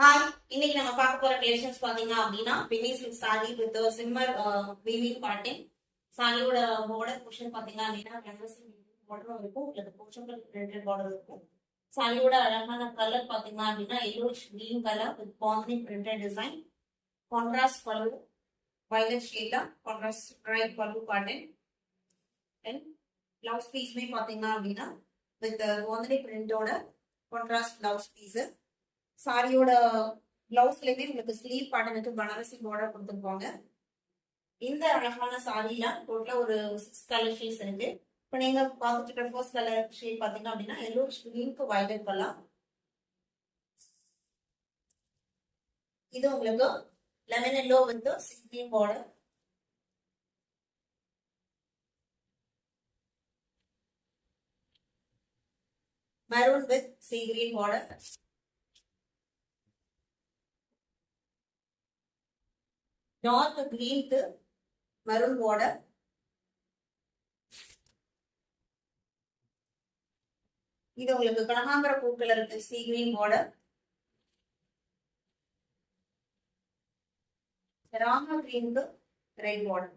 Hi, இன்னைக்கு நம்ம பார்க்க போற கலெக்ஷன்ஸ் பாத்தீங்க அப்படின்னா பெனி silk sari with shimmer weaving பாட்டிங். சாரியோட பார்டர் போர்ஷன் பாத்தீங்க அப்படின்னா பார்டரும் இருக்கும், உங்களுக்கு போர்ஷன்கள் பிரிண்டட் பார்டர் இருக்கும். சாரியோட அழகான கலர் பாத்தீங்க அப்படின்னா yellowish green colour with bandhini printed design. Contrast pallu violet ஷேட்ல contrast bright pallu pattern. And blouse பீஸ்மே பாத்தீங்க அப்படின்னா வித் பாந்தினி பிரிண்டோட கான்ட்ராஸ்ட் பிளவுஸ் பீஸ். சாரியோட பிளவுஸ்லயுமே உங்களுக்கு ஸ்லீவ் பேட்டர்னுக்கு பனாரசி பார்டர் கொடுத்துருப்பாங்க. இந்த அழகான சாரியில டோட்டலா ஒரு 6 கலர் ஷேட்ஸ் இருக்கு. இப்போ நீங்க பார்த்துட்டு இருக்கிற ஃபர்ஸ்ட் கலர் ஷேட் பாத்தீங்க அப்படின்னா எல்லோ கிரீனுக்கு வயலட் கலர். இது உங்களுக்கு lemon yellow with sea green border. Maroon with sea green border. Dark கிரீனுக்கு மெரூன் பார்டர். இது உங்களுக்கு கனகாம்பர பூ கலருக்கு சி கிரீன் பார்டர். ராமா கிரீனுக்கு ரெட் பார்டர்.